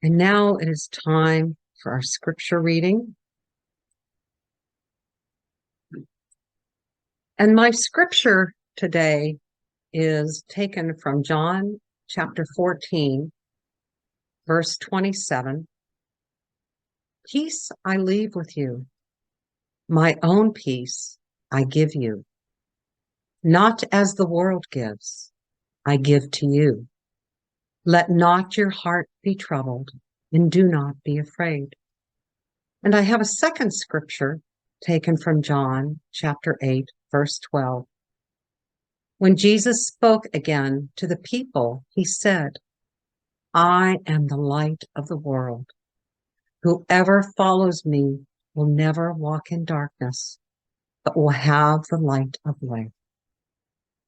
And now it is time for our scripture reading. And my scripture today is taken from John chapter 14, verse 27. Peace I leave with you. My own peace I give you. Not as the world gives, I give to you. Let not your heart be troubled, and do not be afraid. And I have a second scripture taken from John chapter 8, verse 12. When Jesus spoke again to the people, he said, I am the light of the world. Whoever follows me will never walk in darkness, but will have the light of life.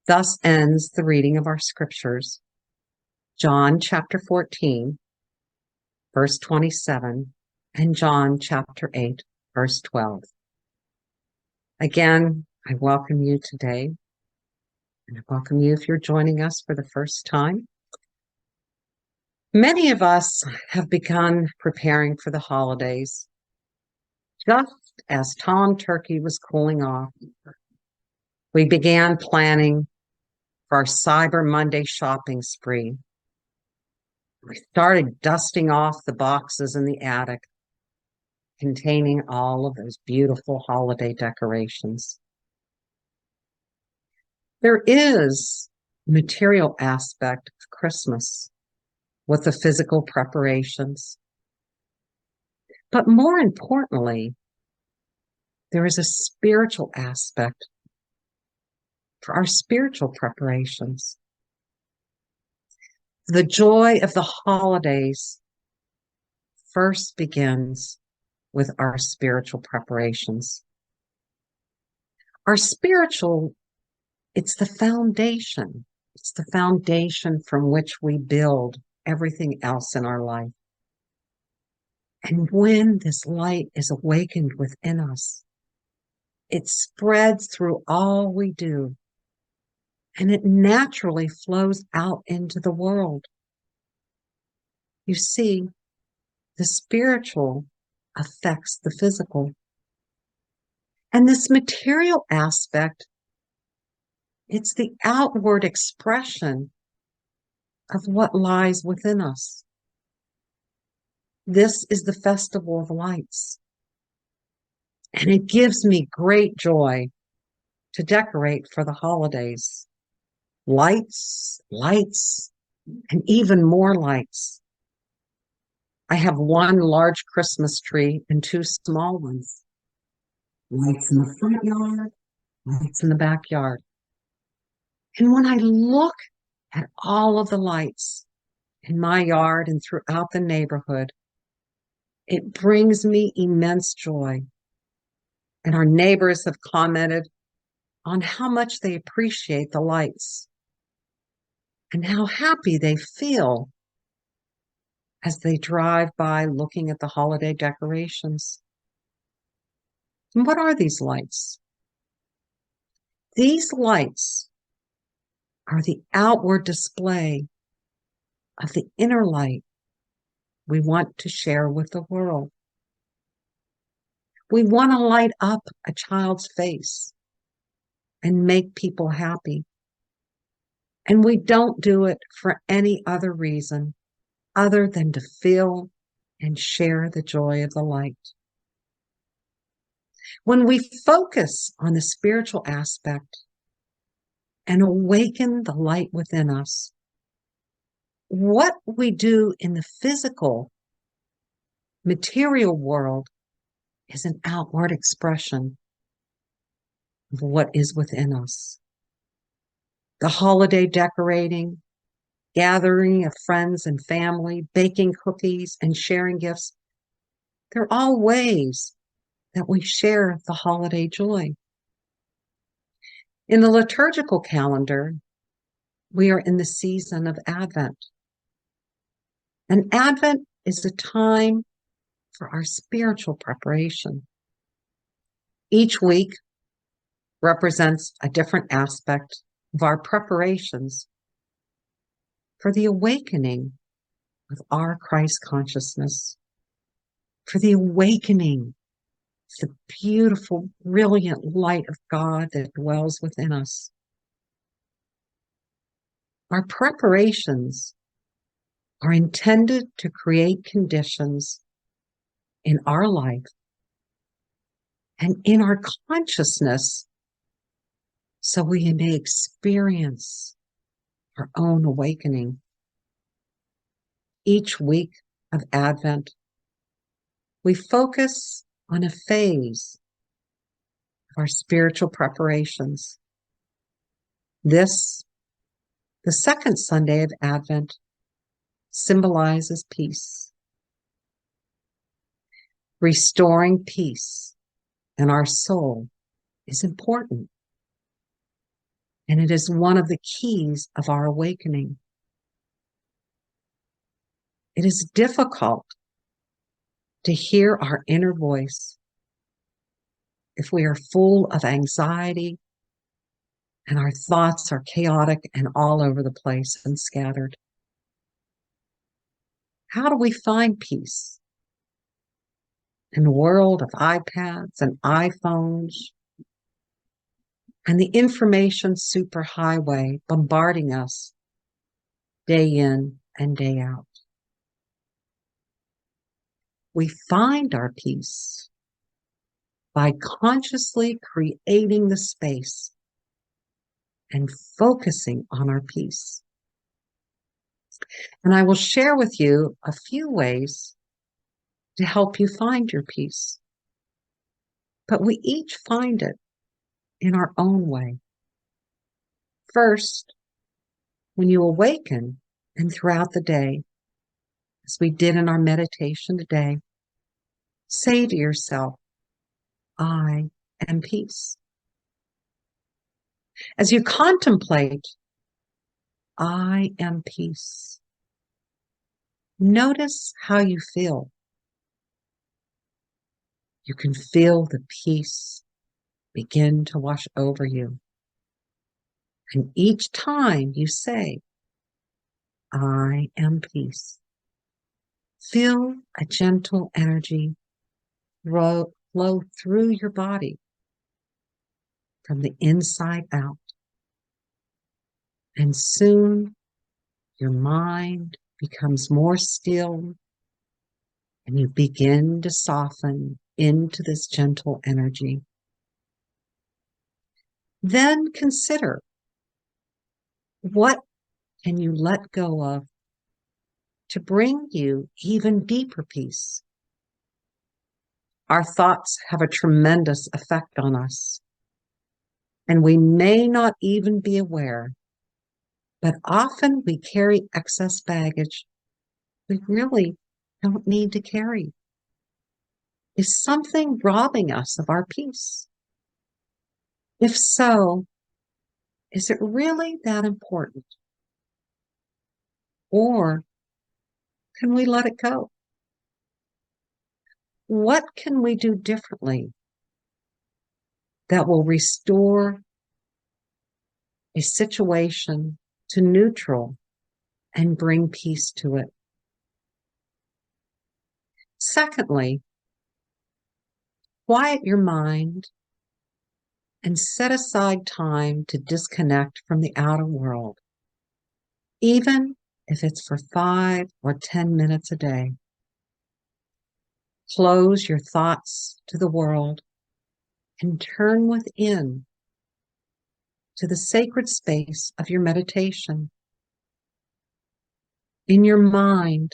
Thus ends the reading of our scriptures. John chapter 14, verse 27, and John chapter 8, verse 12. Again, I welcome you today, and I welcome you if you're joining us for the first time. Many of us have begun preparing for the holidays. Just as Tom Turkey was cooling off, we began planning for our Cyber Monday shopping spree. We started dusting off the boxes in the attic containing all of those beautiful holiday decorations. There is a material aspect of Christmas with the physical preparations. But more importantly, there is a spiritual aspect for our spiritual preparations. The joy of the holidays first begins with our spiritual preparations. Our spiritual, it's the foundation. It's the foundation from which we build everything else in our life. And when this light is awakened within us, it spreads through all we do, and it naturally flows out into the world. You see, the spiritual affects the physical. And this material aspect, it's the outward expression of what lies within us. This is the Festival of Lights. And it gives me great joy to decorate for the holidays. Lights, lights, and even more lights. I have one large Christmas tree and two small ones. Lights in the front yard, lights in the backyard. And when I look at all of the lights in my yard and throughout the neighborhood, it brings me immense joy. And our neighbors have commented on how much they appreciate the lights and how happy they feel as they drive by looking at the holiday decorations. And what are these lights? These lights are the outward display of the inner light we want to share with the world. We want to light up a child's face and make people happy. And we don't do it for any other reason other than to feel and share the joy of the light. When we focus on the spiritual aspect and awaken the light within us, what we do in the physical, material world is an outward expression of what is within us. The holiday decorating, gathering of friends and family, baking cookies and sharing gifts, they're all ways that we share the holiday joy. In the liturgical calendar, we are in the season of Advent. And Advent is a time for our spiritual preparation. Each week represents a different aspect of our preparations for the awakening of our Christ consciousness, for the awakening, the beautiful, brilliant light of God that dwells within us. Our preparations are intended to create conditions in our life and in our consciousness so we may experience our own awakening. Each week of Advent, we focus on a phase of our spiritual preparations. This, the second Sunday of Advent, symbolizes peace. Restoring peace in our soul is important, and it is one of the keys of our awakening. It is difficult to hear our inner voice if we are full of anxiety and our thoughts are chaotic and all over the place and scattered. How do we find peace in the world of iPads and iPhones and the information superhighway bombarding us day in and day out? We find our peace by consciously creating the space and focusing on our peace. And I will share with you a few ways to help you find your peace. But we each find it in our own way. First, when you awaken and throughout the day, as we did in our meditation today, say to yourself, I am peace. As you contemplate, I am peace, notice how you feel. You can feel the peace begin to wash over you. And each time you say, I am peace, feel a gentle energy flow through your body from the inside out. And soon your mind becomes more still and you begin to soften into this gentle energy. Then consider, what can you let go of to bring you even deeper peace? Our thoughts have a tremendous effect on us, and we may not even be aware, but often we carry excess baggage we really don't need to carry. Is something robbing us of our peace? If so, is it really that important? Or can we let it go? What can we do differently that will restore a situation to neutral and bring peace to it? Secondly, quiet your mind and set aside time to disconnect from the outer world, even if it's for 5 or 10 minutes a day. Close your thoughts to the world and turn within to the sacred space of your meditation. In your mind,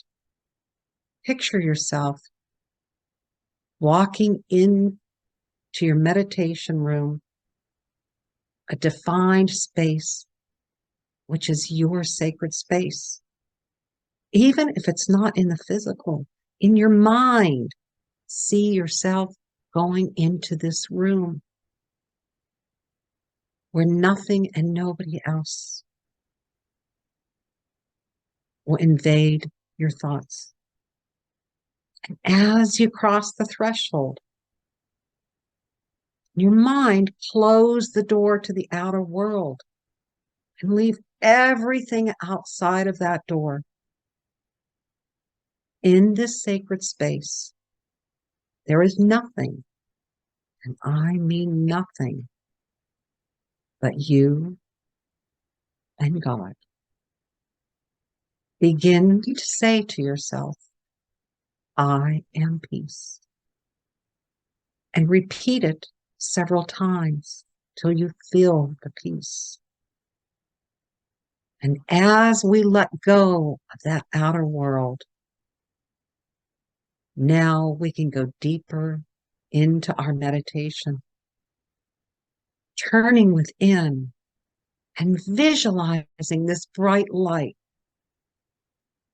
picture yourself walking into your meditation room, a defined space, which is your sacred space. Even if it's not in the physical, in your mind, see yourself going into this room where nothing and nobody else will invade your thoughts. And as you cross the threshold, your mind, close the door to the outer world and leave everything outside of that door. in this sacred space, there is nothing, and I mean nothing, but you and God. Begin to say to yourself, I am peace. And repeat it several times till you feel the peace. And as we let go of that outer world, now we can go deeper into our meditation, turning within and visualizing this bright light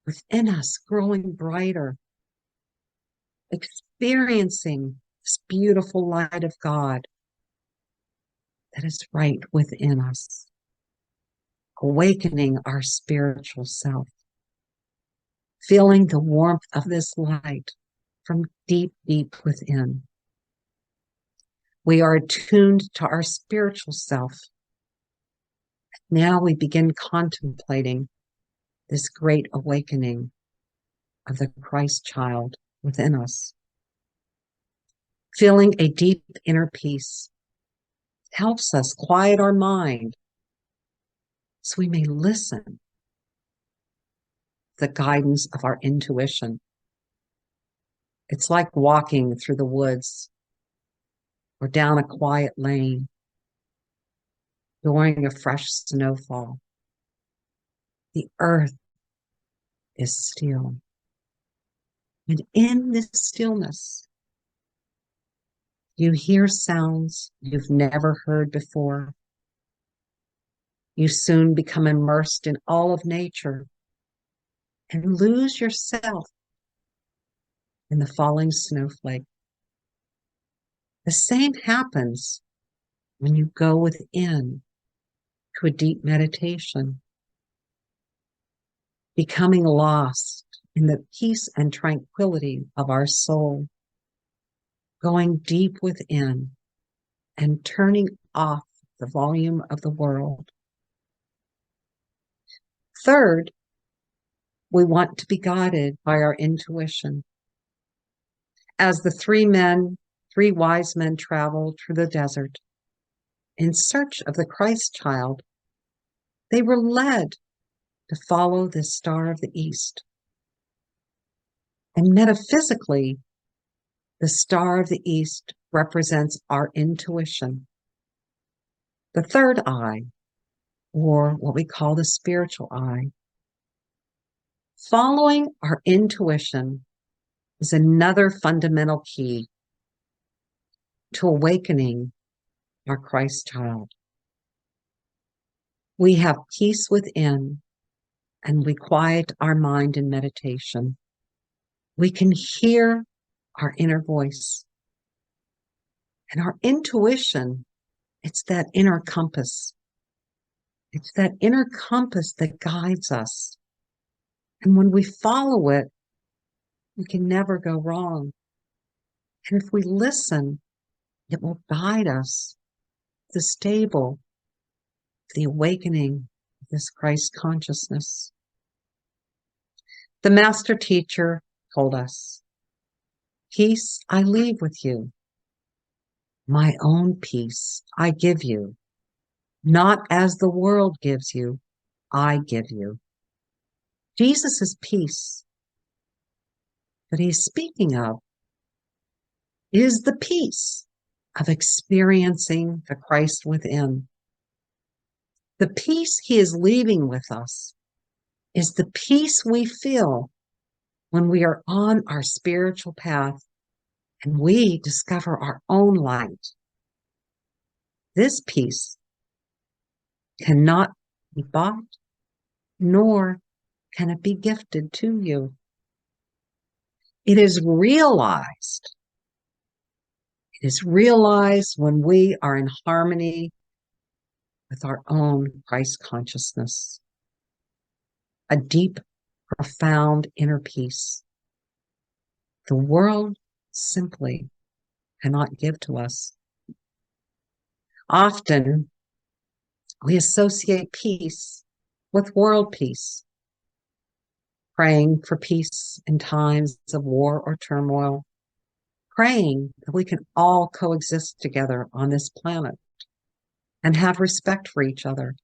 within us growing brighter, experiencing this beautiful light of God that is right within us, awakening our spiritual self, feeling the warmth of this light from deep, deep within. We are attuned to our spiritual self. Now we begin contemplating this great awakening of the Christ child within us. Feeling a deep inner peace helps us quiet our mind so we may listen to the guidance of our intuition. It's like walking through the woods or down a quiet lane during a fresh snowfall. The earth is still. And in this stillness, you hear sounds you've never heard before. You soon become immersed in all of nature and lose yourself in the falling snowflake. The same happens when you go within to a deep meditation, becoming lost in the peace and tranquility of our soul, going deep within and turning off the volume of the world. Third, we want to be guided by our intuition. As the three wise men traveled through the desert in search of the Christ child, they were led to follow the star of the east. And metaphysically, the star of the east represents our intuition. The third eye, or what we call the spiritual eye. Following our intuition is another fundamental key to awakening our Christ child. We have peace within and we quiet our mind in meditation. We can hear our inner voice. And our intuition, it's that inner compass. It's that inner compass that guides us. And when we follow it, we can never go wrong. And if we listen, it will guide us to the stable, the awakening of this Christ consciousness. The master teacher told us, peace I leave with you. My own peace I give you. Not as the world gives you, I give you. Jesus' peace that he's speaking of is the peace of experiencing the Christ within. The peace he is leaving with us is the peace we feel when we are on our spiritual path and we discover our own light. This peace cannot be bought, nor can it be gifted to you. It is realized. It is realized when we are in harmony with our own Christ consciousness. A deep, profound inner peace. The world simply cannot give to us. Often, we associate peace with world peace. praying for peace in times of war or turmoil, praying that we can all coexist together on this planet and have respect for each other.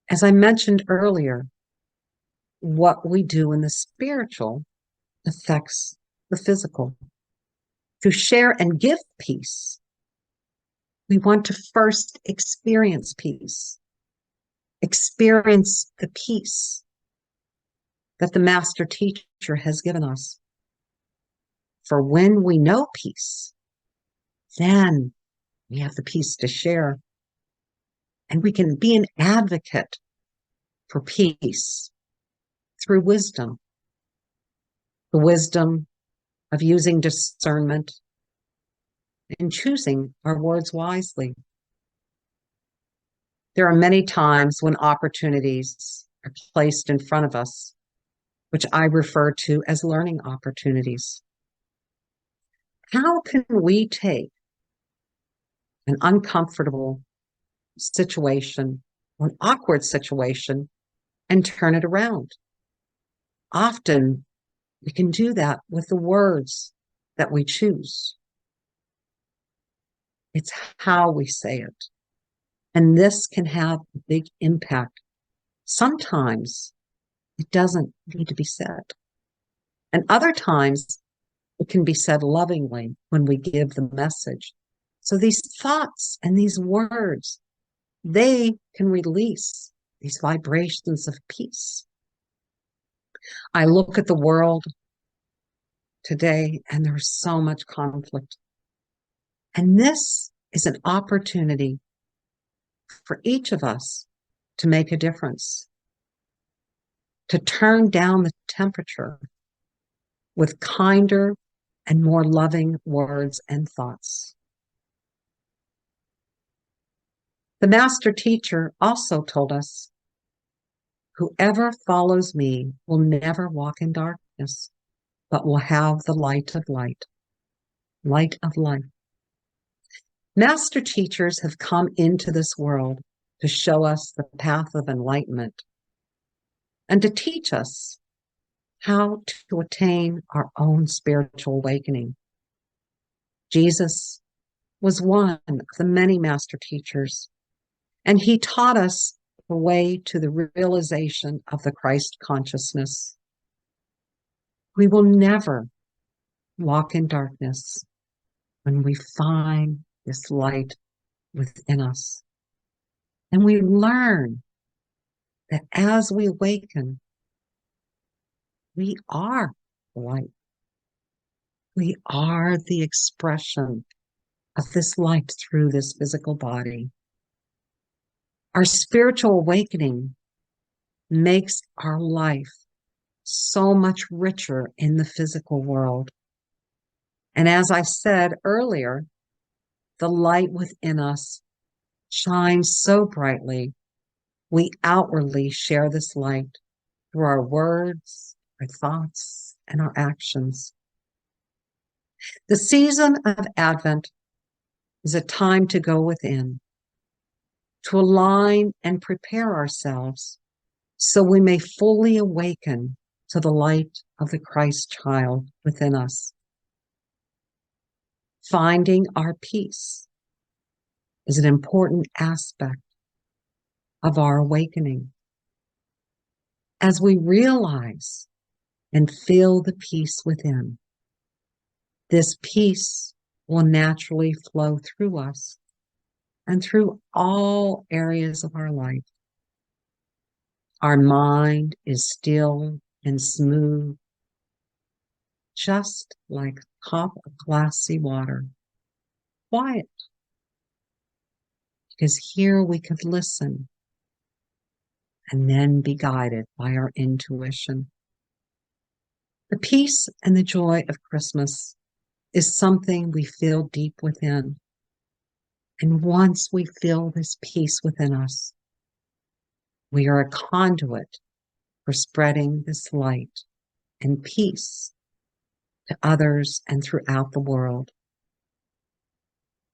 As I mentioned earlier, what we do in the spiritual affects the physical. To share and give peace, we want to first experience peace, experience the peace that the master teacher has given us. For when we know peace, then we have the peace to share, and we can be an advocate for peace through wisdom, the wisdom of using discernment and choosing our words wisely. There are many times when opportunities are placed in front of us, which I refer to as learning opportunities. How can we take an uncomfortable situation or an awkward situation and turn it around? Often we can do that with the words that we choose. It's how we say it. And this can have a big impact. Sometimes it doesn't need to be said. And other times it can be said lovingly when we give the message. So these thoughts and these words, they can release these vibrations of peace. I look at the world today and there's so much conflict. And this is an opportunity for each of us to make a difference, to turn down the temperature with kinder and more loving words and thoughts. The master teacher also told us, whoever follows me will never walk in darkness, but will have the light of light, light of life. Master teachers have come into this world to show us the path of enlightenment and to teach us how to attain our own spiritual awakening. Jesus was one of the many master teachers, and he taught us the way to the realization of the Christ consciousness. We will never walk in darkness when we find this light within us. And we learn that as we awaken, we are light. We are the expression of this light through this physical body. Our spiritual awakening makes our life so much richer in the physical world. And as I said earlier, the light within us shines so brightly, we outwardly share this light through our words, our thoughts, and our actions. The season of Advent is a time to go within, to align and prepare ourselves so we may fully awaken to the light of the Christ child within us. Finding our peace is an important aspect of our awakening. As we realize and feel the peace within, this peace will naturally flow through us and through all areas of our life. Our mind is still and smooth, just like a cup of glassy water, quiet. Because here we could listen and then be guided by our intuition. The peace and the joy of Christmas is something we feel deep within. And once we feel this peace within us, we are a conduit for spreading this light and peace to others and throughout the world.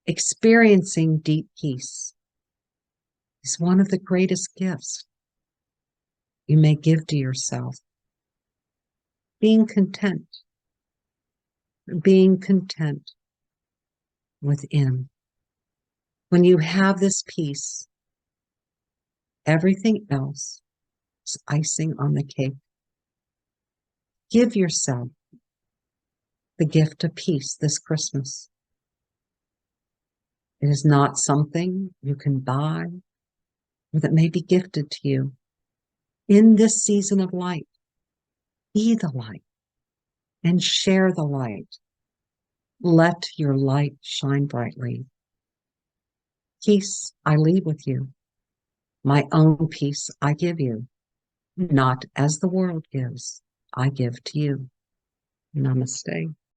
Experiencing deep peace is one of the greatest gifts you may give to yourself. being content within. When you have this peace, everything else is icing on the cake. Give yourself the gift of peace this Christmas. It is not something you can buy or that may be gifted to you. In this season of light, be the light and share the light. Let your light shine brightly. Peace I leave with you. My own peace I give you. Not as the world gives, I give to you. Namaste.